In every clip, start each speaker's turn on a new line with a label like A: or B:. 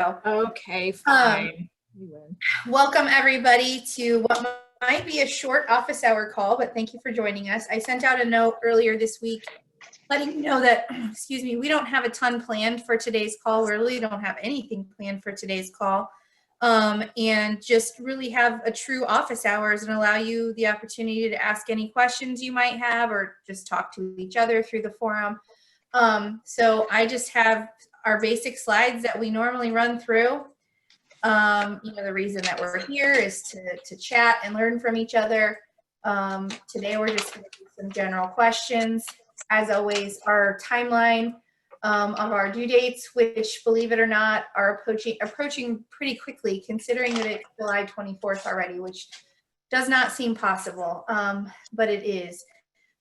A: Okay, fine.
B: Welcome everybody to what might be a short office hour call, but thank you for joining us. I sent out a note earlier this week letting you know that, excuse me, we don't have a ton planned for today's call. We really don't have anything planned for today's call. And just really have a true office hours and allow you the opportunity to ask any questions you might have or just talk to each other through the forum. So I just have our basic slides that we normally run through. The reason that we're here is to chat and learn from each other. Today we're just going to do some general questions. As always, our timeline of our due dates, which, believe it or not, are approaching pretty quickly, considering that it's July 24th already, which does not seem possible, but it is.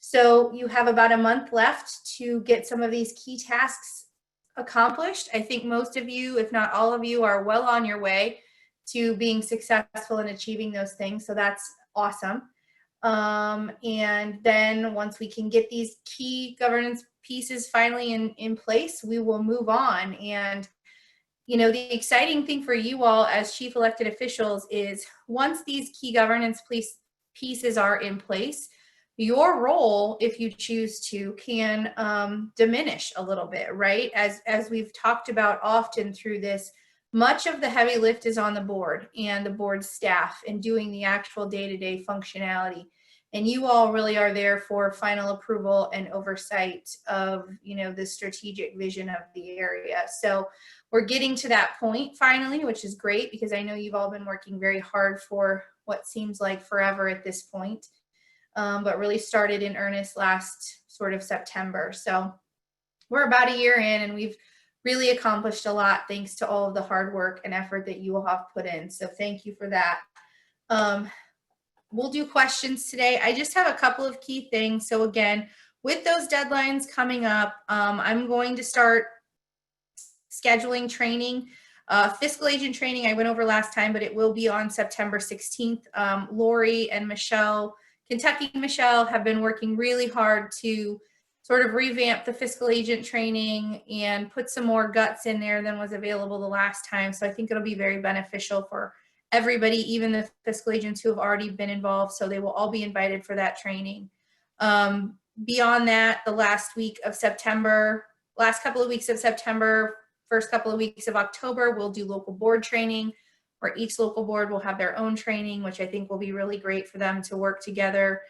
B: So you have about a month left to get some of these key tasks accomplished. I think most of you, if not all of you, are well on your way to being successful in achieving those things. So that's awesome. And then once we can get these key governance pieces finally in place, we will move on. And, the exciting thing for you all as chief elected officials is once these key governance pieces are in place, your role, if you choose to, can diminish a little bit, right? As we've talked about often through this, much of the heavy lift is on the board and the board staff and doing the actual day-to-day functionality. And you all really are there for final approval and oversight of, the strategic vision of the area. So we're getting to that point finally, which is great because I know you've all been working very hard for what seems like forever at this point. But really started in earnest last sort of September. So we're about a year in and we've really accomplished a lot thanks to all of the hard work and effort that you all have put in. So thank you for that. We'll do questions today. I just have a couple of key things. So again, with those deadlines coming up, I'm going to start scheduling training. Fiscal agent training I went over last time, but it will be on September 16th. Lori and Kentucky Michelle have been working really hard to sort of revamp the fiscal agent training and put some more guts in there than was available the last time. So I think it'll be very beneficial for everybody, even the fiscal agents who have already been involved. So they will all be invited for that training. Beyond that, the last couple of weeks of September, first couple of weeks of October, we'll do local board training, where each local board will have their own training, which I think will be really great for them to work together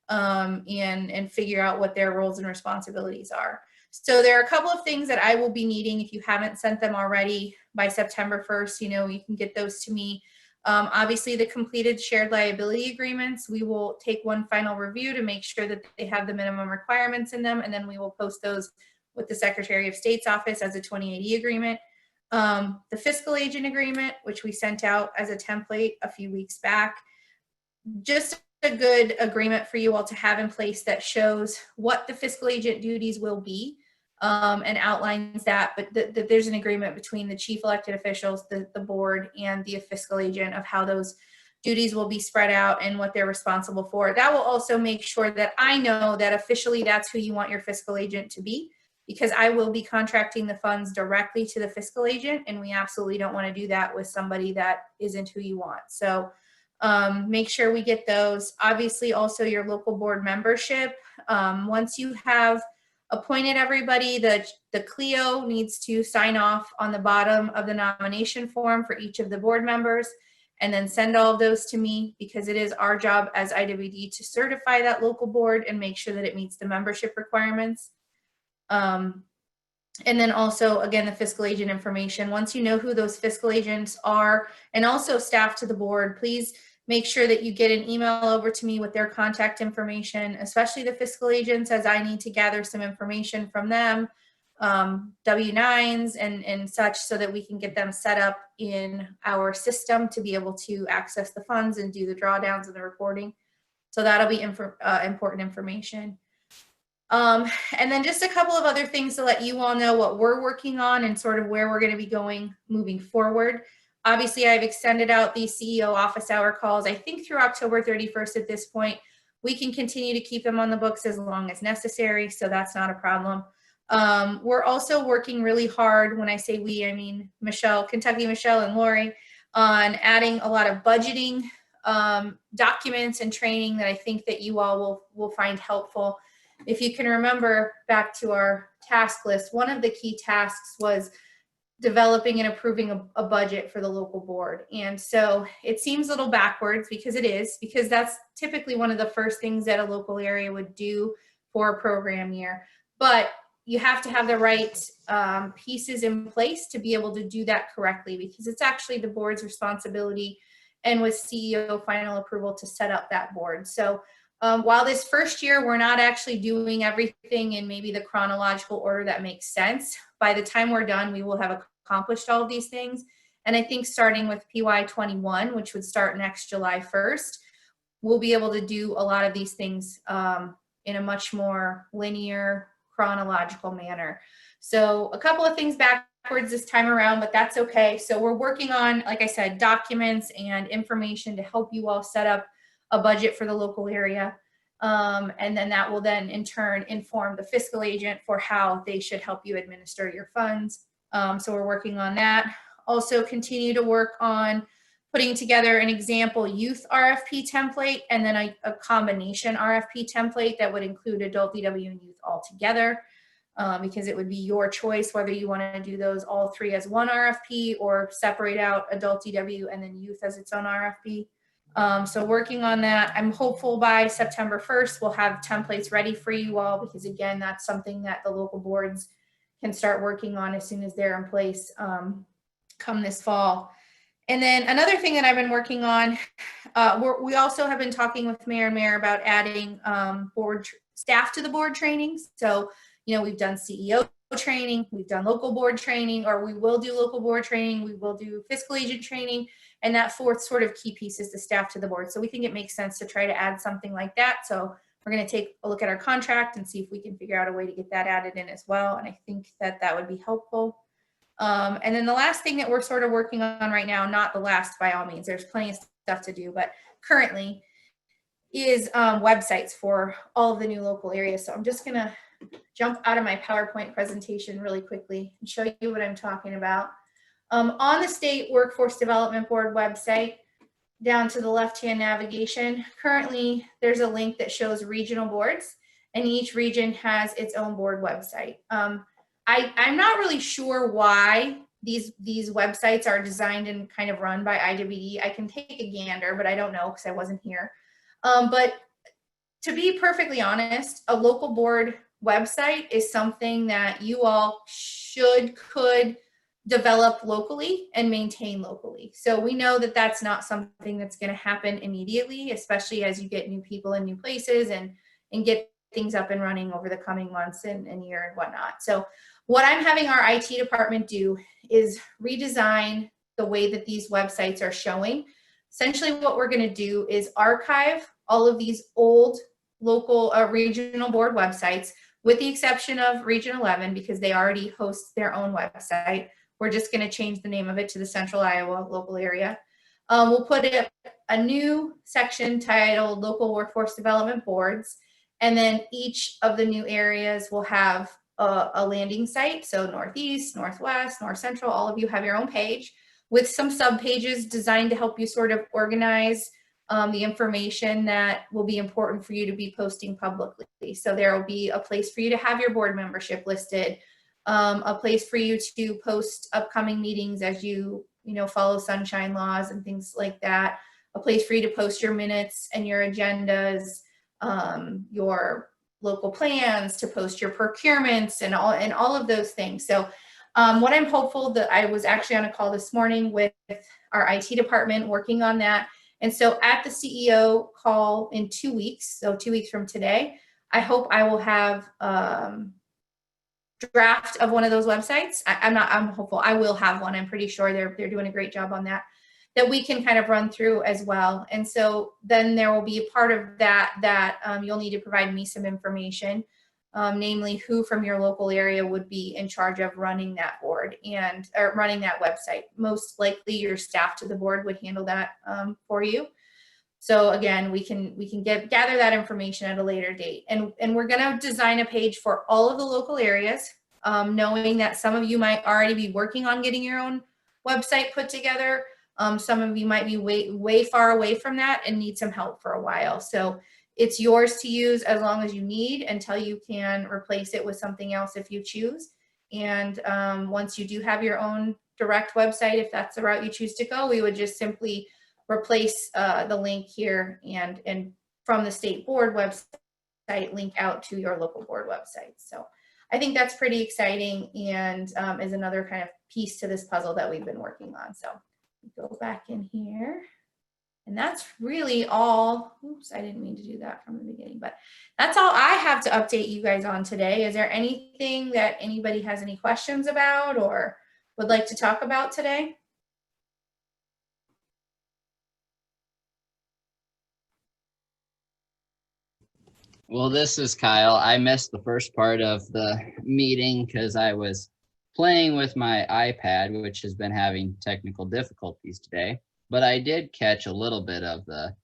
B: and figure out what their roles and responsibilities are. So there are a couple of things that I will be needing. If you haven't sent them already by September 1st, you can get those to me. Obviously, the completed shared liability agreements, we will take one final review to make sure that they have the minimum requirements in them, and then we will post those with the Secretary of State's office as a 2080 agreement. The fiscal agent agreement, which we sent out as a template a few weeks back, just a good agreement for you all to have in place that shows what the fiscal agent duties will be and outlines that, but there's an agreement between the chief elected officials, the board, and the fiscal agent of how those duties will be spread out and what they're responsible for. That will also make sure that I know that officially that's who you want your fiscal agent to be, because I will be contracting the funds directly to the fiscal agent, and we absolutely don't want to do that with somebody that isn't who you want. So make sure we get those. Obviously, also your local board membership. Once you have appointed everybody, the CLEO needs to sign off on the bottom of the nomination form for each of the board members, and then send all of those to me, because it is our job as IWD to certify that local board and make sure that it meets the membership requirements. And then also, again, the fiscal agent information. Once you know who those fiscal agents are, and also staff to the board, please make sure that you get an email over to me with their contact information, especially the fiscal agents, as I need to gather some information from them, W-9s and such, so that we can get them set up in our system to be able to access the funds and do the drawdowns and the reporting. So that'll be important information. And then just a couple of other things to let you all know what we're working on and sort of where we're going to be going moving forward. Obviously, I've extended out these CEO office hour calls, I think through October 31st at this point. We can continue to keep them on the books as long as necessary, so that's not a problem. We're also working really hard. When I say we, I mean Michelle, Kentucky Michelle and Lori, on adding a lot of budgeting documents and training that I think that you all will find helpful. If you can remember back to our task list, one of the key tasks was developing and approving a budget for the local board. And so it seems a little backwards, because it is, because that's typically one of the first things that a local area would do for a program year. But you have to have the right pieces in place to be able to do that correctly, because it's actually the board's responsibility, and with CEO final approval, to set up that board. So while this first year we're not actually doing everything in maybe the chronological order that makes sense, by the time we're done, we will have accomplished all of these things. And I think starting with PY21, which would start next July 1st, we'll be able to do a lot of these things in a much more linear, chronological manner. So a couple of things backwards this time around, but that's okay. So we're working on, like I said, documents and information to help you all set up a budget for the local area. And then that will then in turn inform the fiscal agent for how they should help you administer your funds. So we're working on that. Also continue to work on putting together an example youth RFP template, and then a combination RFP template that would include adult DW and youth all together, because it would be your choice whether you want to do those all three as one RFP or separate out adult DW and then youth as its own RFP. So working on that. I'm hopeful by September 1st, we'll have templates ready for you all, because again, that's something that the local boards can start working on as soon as they're in place come this fall. And then another thing that I've been working on, we also have been talking with Mayor and Mayor about adding board staff to the board trainings. So, we've done CEO training, we've done local board training, or we will do local board training, we will do fiscal agent training, and that fourth sort of key piece is the staff to the board. So we think it makes sense to try to add something like that. So we're going to take a look at our contract and see if we can figure out a way to get that added in as well. And I think that that would be helpful. And then the last thing that we're sort of working on right now, not the last by all means, there's plenty of stuff to do, but currently is websites for all of the new local areas. So I'm just going to jump out of my PowerPoint presentation really quickly and show you what I'm talking about. On the State Workforce Development Board website, down to the left-hand navigation, currently there's a link that shows regional boards, and each region has its own board website. I'm not really sure why these websites are designed and kind of run by IWD. I can take a gander, but I don't know because I wasn't here. But to be perfectly honest, a local board website is something that you all could develop locally and maintain locally. So we know that that's not something that's going to happen immediately, especially as you get new people in new places and get things up and running over the coming months and year and whatnot. So what I'm having our IT department do is redesign the way that these websites are showing. Essentially what we're going to do is archive all of these old local regional board websites, with the exception of Region 11, because they already host their own website. We're just going to change the name of it to the Central Iowa local area. We'll put a new section titled Local Workforce Development Boards, and then each of the new areas will have a landing site. So Northeast, Northwest, North Central, all of you have your own page with some sub pages designed to help you sort of organize the information that will be important for you to be posting publicly. So there will be a place for you to have your board membership listed, a place for you to post upcoming meetings as you follow sunshine laws and things like that, a place for you to post your minutes and your agendas, your local plans, to post your procurements and all of those things. So what I'm hopeful that I was actually on a call this morning with our IT department working on that. And so at the CEO call in 2 weeks, so 2 weeks from today, I hope I will have draft of one of those websites. I'm hopeful I will have one. I'm pretty sure they're doing a great job on that we can kind of run through as well. And so then there will be a part of that you'll need to provide me some information, namely who from your local area would be in charge of running that board or running that website. Most likely your staff to the board would handle that for you. So again, we can gather that information at a later date. And we're going to design a page for all of the local areas, knowing that some of you might already be working on getting your own website put together. Some of you might be way far away from that and need some help for a while. So it's yours to use as long as you need until you can replace it with something else if you choose. And once you do have your own direct website, if that's the route you choose to go, we would just simply replace the link here and from the state board website link out to your local board website. So I think that's pretty exciting and is another kind of piece to this puzzle that we've been working on. So go back in here. And that's really all. Oops, I didn't mean to do that from the beginning, but that's all I have to update you guys on today. Is there anything that anybody has any questions about or would like to talk about today?
C: Well, this is Kyle. I missed the first part of the meeting because I was playing with my iPad, which has been having technical difficulties today. But I did catch a little bit of the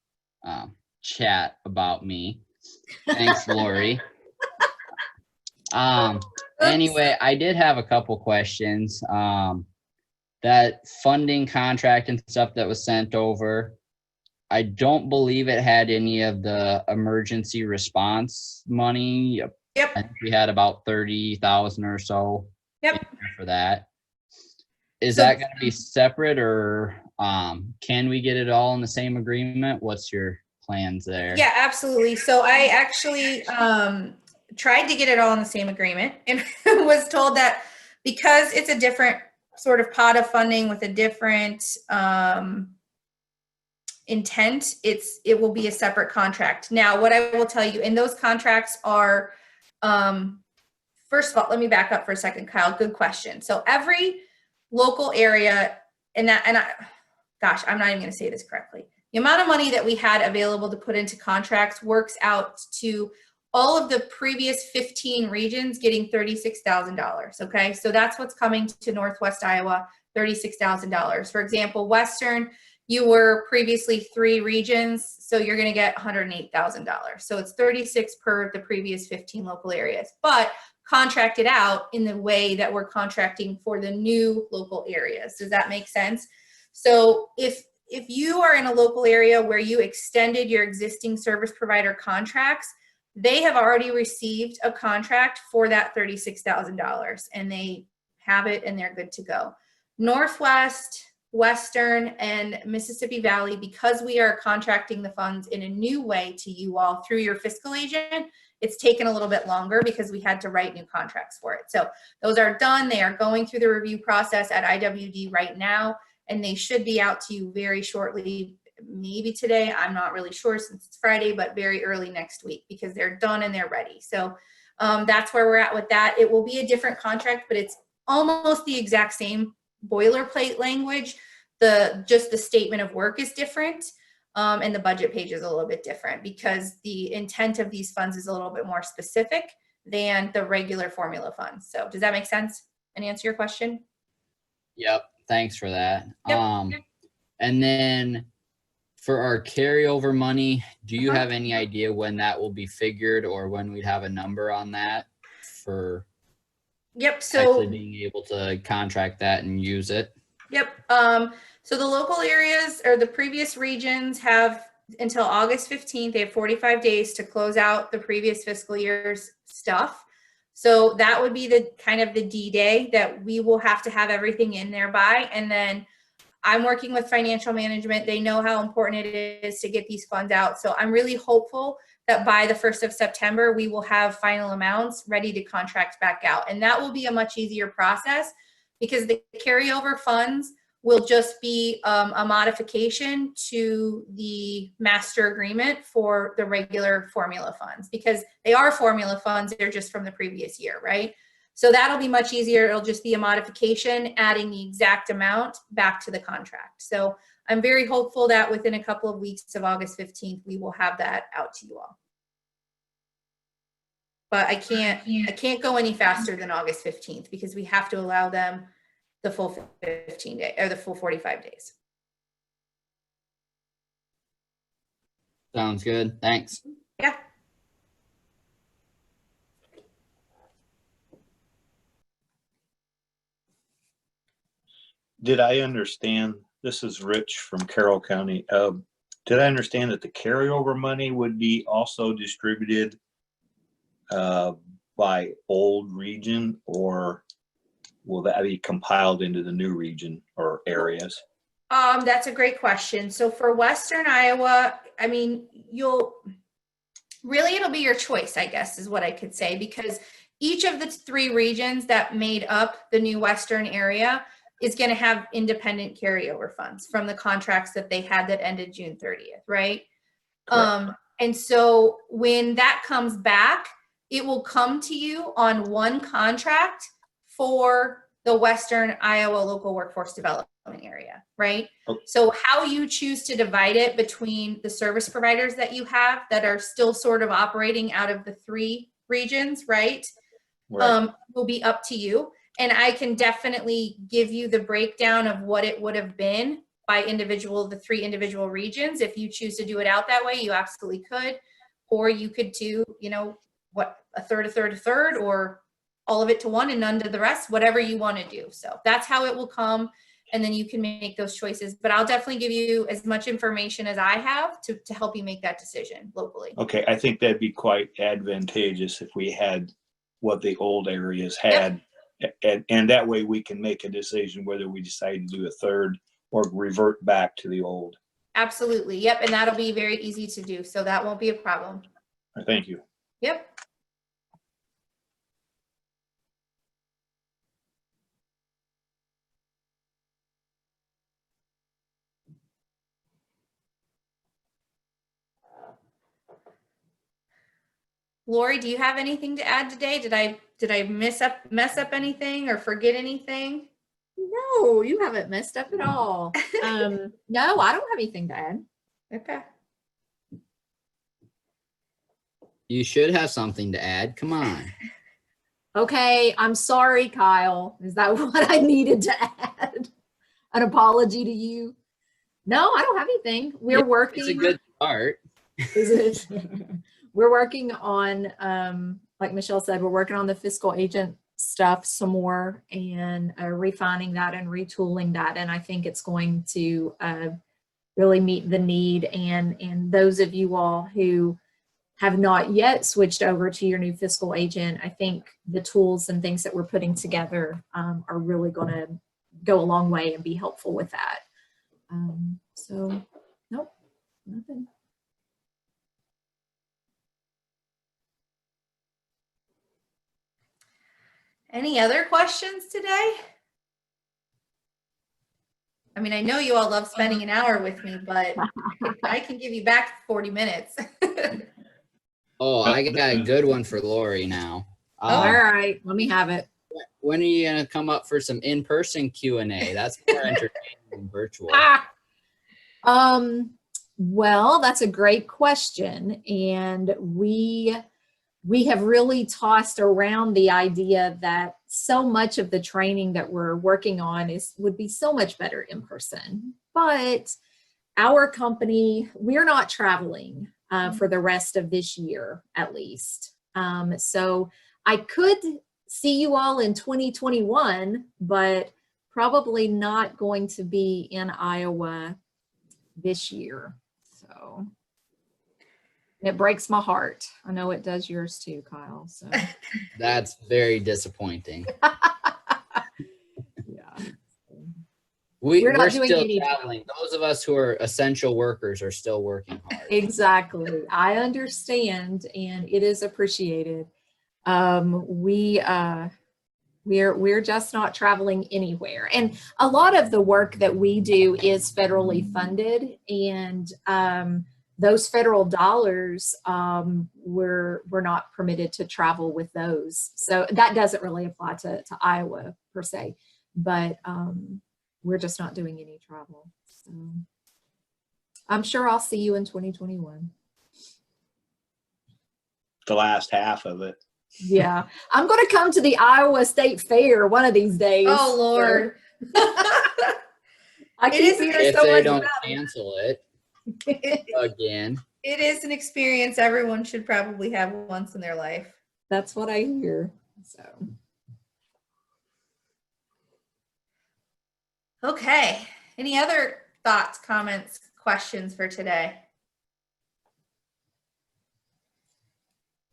C: chat about me. Thanks, Lori. Anyway, I did have a couple questions. That funding contract and stuff that was sent over, I don't believe it had any of the emergency response money.
B: Yep.
C: I think we had about 30,000 or so.
B: Yep.
C: For that. Is
B: So,
C: that going to be separate or can we get it all in the same agreement? What's your plans there?
B: Yeah, absolutely. So I actually tried to get it all in the same agreement and was told that because it's a different sort of pot of funding with a different intent, it will be a separate contract. Now, what I will tell you, and those contracts are, first of all, let me back up for a second, Kyle. Good question. So every local area, gosh, I'm not even going to say this correctly. The amount of money that we had available to put into contracts works out to all of the previous 15 regions getting $36,000. Okay, so that's what's coming to Northwest Iowa, $36,000. For example, Western, you were previously 3 regions, so you're going to get $108,000. So it's 36 per the previous 15 local areas, but contracted out in the way that we're contracting for the new local areas. Does that make sense? So if you are in a local area where you extended your existing service provider contracts, they have already received a contract for that $36,000 and they have it and they're good to go. Northwest, Western, and Mississippi Valley, because we are contracting the funds in a new way to you all through your fiscal agent, it's taken a little bit longer because we had to write new contracts for it. So those are done. They are going through the review process at IWD right now, and they should be out to you very shortly, maybe today. I'm not really sure since it's Friday, but very early next week because they're done and they're ready. So that's where we're at with that. It will be a different contract, but it's almost the exact same boilerplate language. Just the statement of work is different. And the budget page is a little bit different because the intent of these funds is a little bit more specific than the regular formula funds. So does that make sense and answer your question?
C: Yep. Thanks for that.
B: Yep.
C: And then for our carryover money, do you have any idea when that will be figured or when we'd have a number on that for actually being able to contract that and use it?
B: Yep. So the local areas or the previous regions have until August 15th. They have 45 days to close out the previous fiscal year's stuff. So that would be the kind of the D-Day that we will have to have everything in there by. And then I'm working with financial management. They know how important it is to get these funds out. So I'm really hopeful that by the 1st of September, we will have final amounts ready to contract back out. And that will be a much easier process because the carryover funds will just be a modification to the master agreement for the regular formula funds because they are formula funds. They're just from the previous year, right? So that'll be much easier. It'll just be a modification, adding the exact amount back to the contract. So I'm very hopeful that within a couple of weeks of August 15th, we will have that out to you all. But I can't go any faster than August 15th because we have to allow them the full 15 days or the full 45 days.
C: Sounds good. Thanks.
B: Yeah.
D: Did I understand, this is Rich from Carroll County. Did I understand that the carryover money would be also distributed by old region, or will that be compiled into the new region or areas?
B: That's a great question. So for Western Iowa, I mean, it'll be your choice, I guess, is what I could say, because each of the 3 regions that made up the new Western area is going to have independent carryover funds from the contracts that they had that ended June 30th, right? And so when that comes back, it will come to you on one contract for the Western Iowa Local Workforce Development area, right?
D: Okay.
B: So how you choose to divide it between the service providers that you have that are still sort of operating out of the 3 regions, right? Will be up to you. And I can definitely give you the breakdown of what it would have been by the 3 individual regions. If you choose to do it out that way, you absolutely could. Or you could do, a third, or all of it to one and none to the rest, whatever you want to do. So that's how it will come. And then you can make those choices. But I'll definitely give you as much information as I have to help you make that decision locally.
D: Okay, I think that'd be quite advantageous if we had what the old areas had. Yep. And that way we can make a decision whether we decide to do a third or revert back to the old.
B: Absolutely. Yep. And that'll be very easy to do. So that won't be a problem.
D: Thank you.
B: Yep. Lori, do you have anything to add today? Did I mess up anything or forget anything?
A: No, you haven't messed up at all. No, I don't have anything to add.
B: Okay.
C: You should have something to add. Come on.
A: Okay, I'm sorry, Kyle. Is that what I needed to add? An apology to you? No, I don't have anything. We're working.
C: It's a good start.
A: Is it? We're working on, like Michelle said, we're working on the fiscal agent stuff some more and refining that and retooling that. And I think it's going to really meet the need. And those of you all who have not yet switched over to your new fiscal agent, I think the tools and things that we're putting together are really going to go a long way and be helpful with that. So, nope, nothing.
B: Any other questions today? I mean, I know you all love spending an hour with me, but I can give you back 40 minutes.
C: Oh, I got a good one for Lori now.
A: All right, let me have it.
C: When are you gonna come up for some in-person Q&A? That's more entertaining than virtual.
A: Well, that's a great question. And we have really tossed around the idea that so much of the training that we're working on would be so much better in person. But our company, we're not traveling for the rest of this year, at least. So I could see you all in 2021, but probably not going to be in Iowa this year. So it breaks my heart. I know it does yours too, Kyle. So
C: That's very disappointing.
A: yeah.
C: We're still traveling. Those of us who are essential workers are still working hard.
A: Exactly. I understand, and it is appreciated. We're just not traveling anywhere. And a lot of the work that we do is federally funded, and those federal dollars, we're not permitted to travel with those. So that doesn't really apply to Iowa per se, but we're just not doing any travel. So I'm sure I'll see you in 2021.
D: The last half of it.
A: Yeah, I'm going to come to the Iowa State Fair one of these days.
B: Oh, Lord.
A: I keep hearing
C: If
A: so
C: they
A: much
C: don't
A: about it.
C: cancel it again.
B: It is an experience everyone should probably have once in their life.
A: That's what I hear. So,
B: Okay. Any other thoughts, comments, questions for today?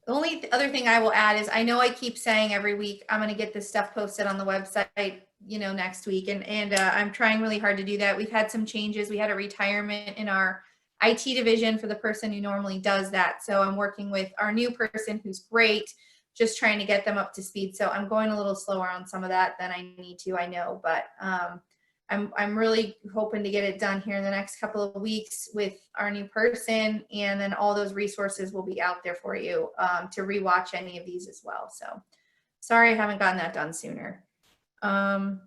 B: The only other thing I will add is I know I keep saying every week I'm going to get this stuff posted on the website, next week. And I'm trying really hard to do that. We've had some changes. We had a retirement in our IT division for the person who normally does that. So I'm working with our new person who's great, just trying to get them up to speed. So I'm going a little slower on some of that than I need to, I know, but I'm really hoping to get it done here in the next couple of weeks with our new person, and then all those resources will be out there for you to rewatch any of these as well. So sorry I haven't gotten that done sooner. But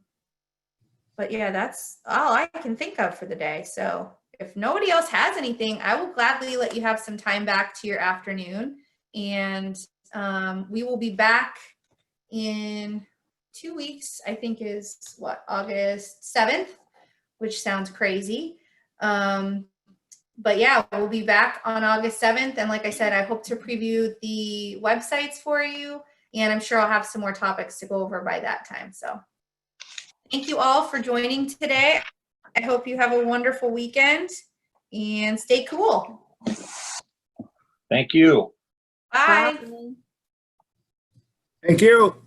B: yeah, that's all I can think of for the day. So if nobody else has anything, I will gladly let you have some time back to your afternoon, and we will be back in 2 weeks, I think is what, August 7th, which sounds crazy. But yeah, we'll be back on August 7th. And like I said, I hope to preview the websites for you, and I'm sure I'll have some more topics to go over by that time. So thank you all for joining today. I hope you have a wonderful weekend and stay cool.
D: Thank you.
B: Bye.
A: bye.
E: Thank you.